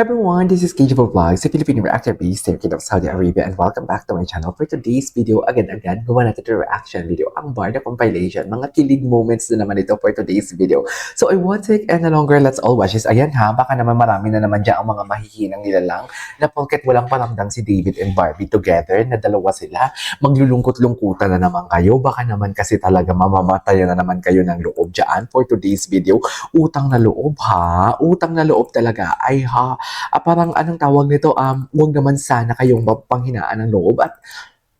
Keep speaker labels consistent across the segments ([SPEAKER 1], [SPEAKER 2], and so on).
[SPEAKER 1] Hi everyone, this is KJ Vlogs, a Filipino reactor based in Kingdom of Saudi Arabia, and welcome back to my channel. For today's video, agad-agad gawa natin ito reaction video, ang Barda compilation, mga kilig moments na naman ito for today's video. So I won't take any longer, let's all watch this. Ayan ha, baka naman marami na naman dyan ang mga mahihinang nilalang na porket walang paramdam si David and Barbie together, na dalawa sila, maglulungkot-lungkutan na naman kayo, baka naman kasi talaga mamamatayan na naman kayo ng loob dyan for today's video. Utang na loob ha, utang na loob talaga, ay ha. Parang anong tawag nito, huwag naman sana kayong mapanghinaan ng loob at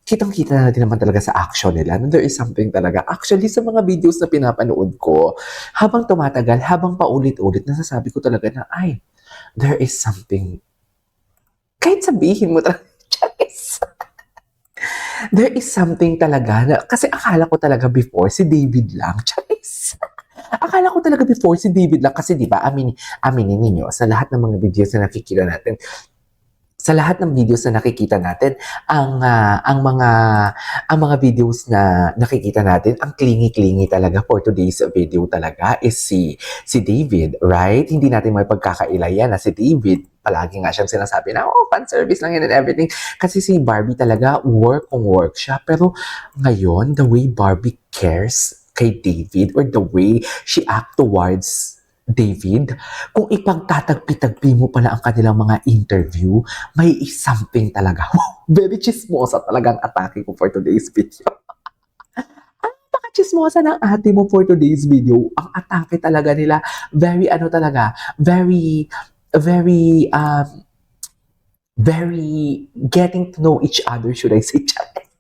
[SPEAKER 1] kitang-kita na natin naman talaga sa action nila. There is something talaga. Actually, sa mga videos na pinapanood ko, habang tumatagal, habang paulit-ulit, nasasabi ko talaga na, ay, there is something. Kahit sabihin mo talaga, Charis. There is something talaga na, kasi akala ko talaga before, si David lang, Charis. Akala ko talaga before si David lang kasi 'di ba, aminin niyo sa lahat ng mga videos na nakikita natin. Sa lahat ng videos na nakikita natin, ang mga videos na nakikita natin, ang clingy-clingy talaga for today's video talaga is si David, right? Hindi natin may pagkakaila yan na si David, palagi nga siyang sinasabi na, oh, fan service lang yan and everything. Kasi si Barbie talaga, work siya. Pero ngayon, the way Barbie cares kay David or the way she act towards David, kung ipagtatagpi-tagpi mo pala ang kanilang mga interview, may something talaga. Very chismosa talagang atake ko for today's video. Ang paka-chismosa ng ate mo for today's video, ang atake talaga nila, very getting to know each other, should I say.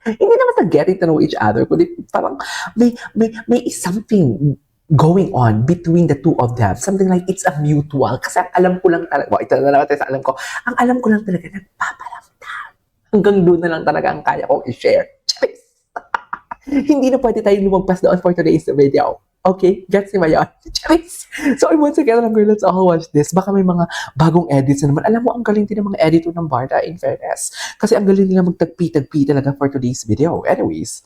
[SPEAKER 1] Hindi naman sa getting to know each other, kundi parang may something going on between the two of them. Something like it's a mutual. Kasi ang alam ko lang talaga, ito na naman tayo sa alam ko, ang alam ko lang talaga, nagpaparamdam. Hanggang doon na lang talaga ang kaya kong i-share. Charis! Hindi na pwede tayo lumagpas doon for today's video. Okay? Gets niyo ba yun? Charis! So, once again, let's all watch this. Baka may mga bagong edits na naman. Alam mo, ang galing din ng mga editor ng Barda, in fairness. Kasi ang galing nila magtagpi-tagpi talaga for today's video. Anyways.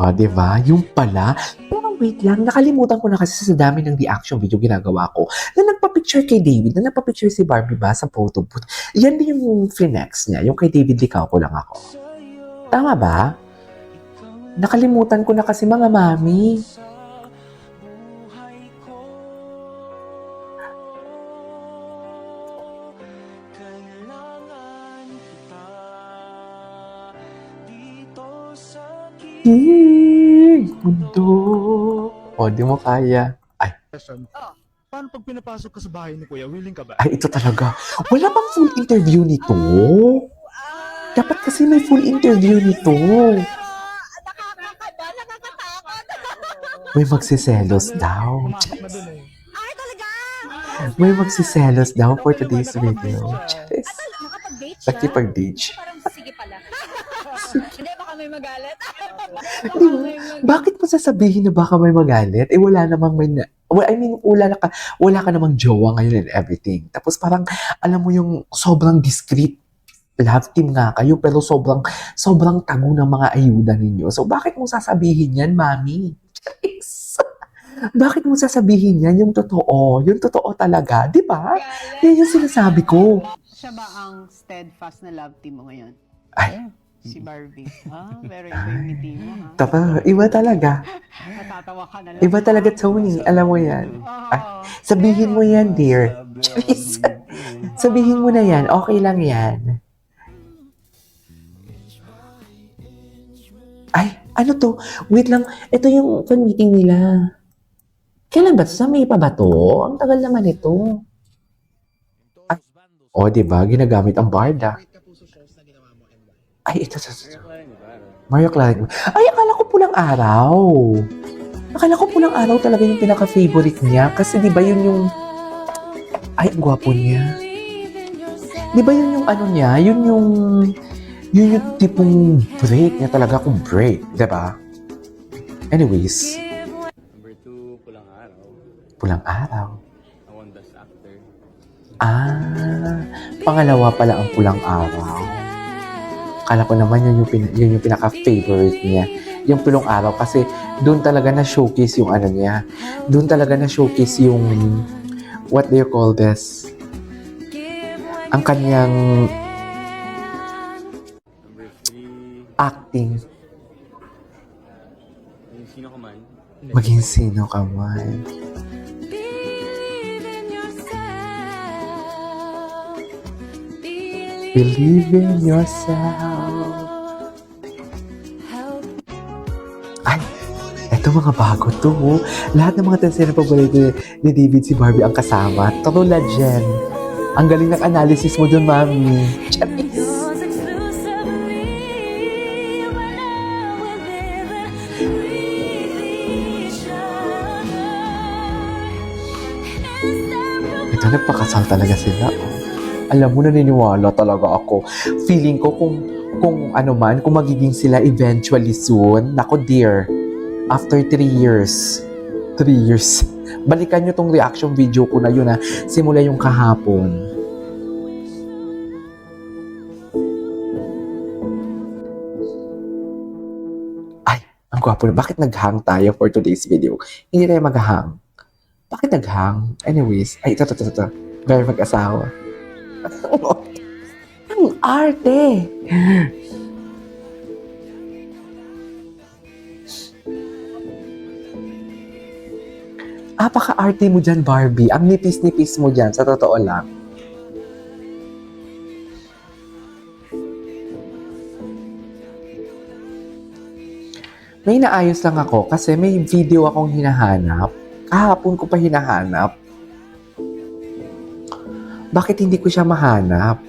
[SPEAKER 1] Diba? Yung pala. Pero wait lang, nakalimutan ko na kasi sa dami ng reaction video ginagawa ko na nagpa-picture kay David, na nagpa-picture si Barbie ba sa photo booth. Yan din yung flex niya. Yung kay David, likaw ko lang ako. Tama ba? Nakalimutan ko na kasi mga mami. Mundo. Di mo kaya. Ay.
[SPEAKER 2] Paano pag pinapasok ka sa bahay ni Kuya, willing ka ba?
[SPEAKER 1] Ay, ito talaga. Wala bang full interview nito? Dapat kasi may full interview nito.
[SPEAKER 3] Nakakakaba, nakakatakot.
[SPEAKER 1] May magsiselos daw.
[SPEAKER 3] Ay, talaga?
[SPEAKER 1] May magsiselos daw for today's video. Charis.
[SPEAKER 3] Nakapag-date siya?
[SPEAKER 1] Nakipag-date siya.
[SPEAKER 3] Parang sige pala. Hindi, baka may magalit.
[SPEAKER 1] Bakit mo sasabihin na baka may magalit? Wala namang wala ka namang jowa ngayon and everything. Tapos parang, alam mo yung sobrang discreet. Love team nga kayo, pero sobrang tago ng mga ayuda ninyo. So, bakit mo sasabihin yan, mami? Bakit mo sasabihin yan? Yung totoo talaga. Di ba? Yan yung sinasabi ko.
[SPEAKER 4] Siya ba ang steadfast na love team mo ngayon?
[SPEAKER 1] Ay.
[SPEAKER 4] Si Barbie. Very imiti mo, ha?
[SPEAKER 1] Iba talaga.
[SPEAKER 4] Natatawa ka na lang.
[SPEAKER 1] Iba talaga, Tony. Alam mo yan. Ay, sabihin mo yan, dear. Charis. Sabihin mo na yan. Okay lang yan. Ay, ano to? Wait lang. Ito yung fan meeting nila. Kailan ba? Sa May pa ba to? Ang tagal naman ito. Ay. Diba? Ginagamit ang Barda. Ay, ito. Mario Clara. Ay, akala ko pulang araw. Akala ko pulang araw talaga yung pinaka-favorite niya. Kasi di ba yun yung... Ay, ang gwapo niya. Di ba yun yung ano niya? Yun yung tipong break niya talaga kung break. Di ba? Anyways.
[SPEAKER 5] Number 2, Pulang Araw.
[SPEAKER 1] Pulang araw.
[SPEAKER 5] Ang One Best Actor.
[SPEAKER 1] Pangalawa pala ang pulang araw. Akala ko naman yun yung pinaka-favorite niya. Yung Pulang Araw kasi doon talaga na-showcase yung ano niya. Doon talaga na-showcase yung what do you call this? Ang kanyang
[SPEAKER 5] Number 3,
[SPEAKER 1] acting.
[SPEAKER 5] yung sino ka man.
[SPEAKER 1] Maging sino ka man. Believe in yourself. Ay, eto mga bago to. Oh. Lahat ng mga tansya na paborito ni David si Barbie ang kasama. Tulad Jen. Ang galing ng analysis mo dun, mami. Charis. Ito, nagpakasal talaga sila. Oh. Alam mo, naniniwala talaga ako. Feeling ko kung ano man, kung magiging sila eventually soon, nako dear, after 3 years, 3 years, balikan nyo tong reaction video ko na yun na simula yung kahapon. Ay, ang gwapo na. Bakit nag-hang tayo for today's video? Hindi tayo mag-hang. Bakit nag-hang? Anyways, ay, ito. Very mag-asawa. Ang arte! Apaka-arte mo dyan, Barbie. Ang nipis-nipis mo dyan, sa totoo lang. May naayos lang ako kasi may video akong hinahanap. Kahapon ko pa hinahanap. Bakit hindi ko siya mahanap?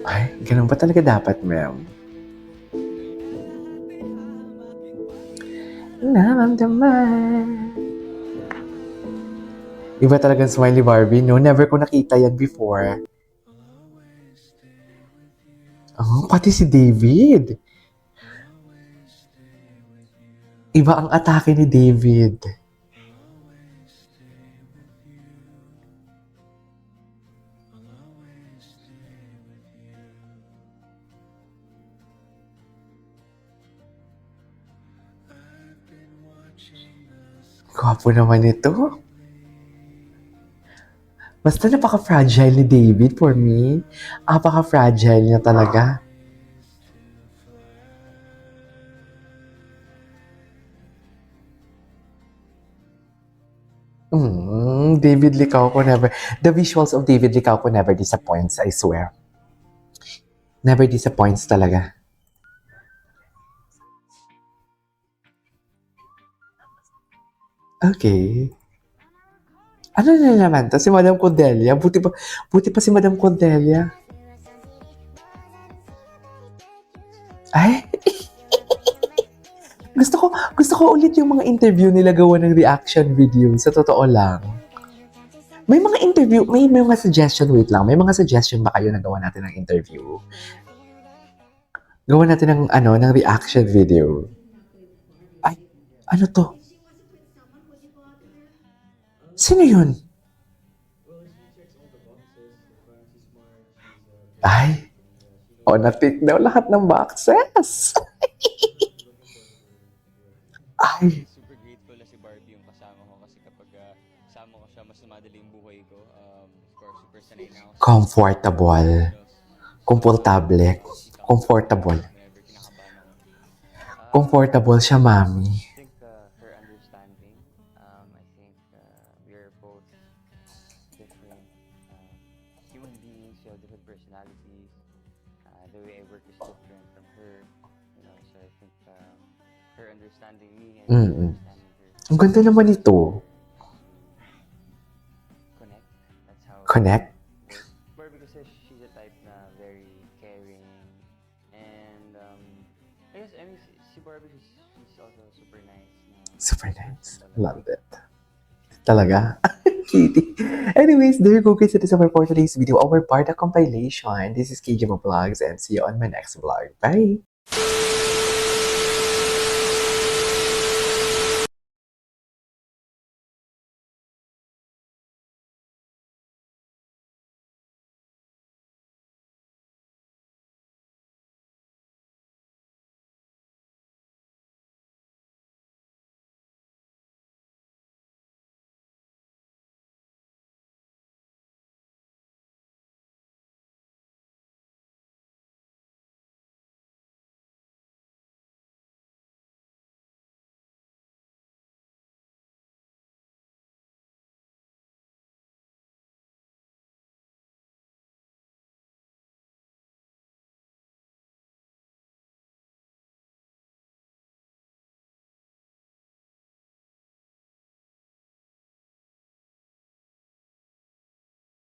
[SPEAKER 1] Ay, ganun ba talaga dapat, ma'am? Naramdaman. Iba talagang smiley Barbie, no? Never ko nakita yan before. Oh, pati si David. Iba ang atake ni David. Gwapo naman ito. Basta napaka-fragile ni David for me. Napaka-fragile niya talaga. David Licauco never... The visuals of David Licauco never disappoints, I swear. Never disappoints talaga. Okay. Ano na naman to? Si Madam Cordelia? Buti pa si Madam Cordelia. Ay! gusto ko ulit yung mga interview nila gawa ng reaction video. Sa totoo lang. May mga interview, may mga suggestion, wait lang. May mga suggestion ba kayo na gawa natin ng interview? Gawa natin ng reaction video. Ay, ano to? Sino yun? Ay. Na-tick daw lahat ng boxes. Ay.
[SPEAKER 5] Super grateful na si Barbie yung kasama ko kasi kapag kasama ko siya, mas madali yung buhay ko. Of course, super sanay na ako.
[SPEAKER 1] Comfortable. Komportable. Comfortable.
[SPEAKER 5] Whenever kinakabahan ako.
[SPEAKER 1] Comfortable siya, mami.
[SPEAKER 5] I think her understanding, I think we are both different human beings, we have different personalities. The way I work is different from her, you know, so I think her understanding me and
[SPEAKER 1] Mm-mm.
[SPEAKER 5] understanding her
[SPEAKER 1] Ang ganda naman ito.
[SPEAKER 5] connect. That's how
[SPEAKER 1] Connect?
[SPEAKER 5] Barbie kasi she's a type na very caring and I mean si Barbie she's also super nice na
[SPEAKER 1] Super nice. Love it. Talaga? Kitty. Anyways, there you go guys. It is our for today's video. Our Barda compilation. This is KJ Vlogs and see you on my next vlog. Bye!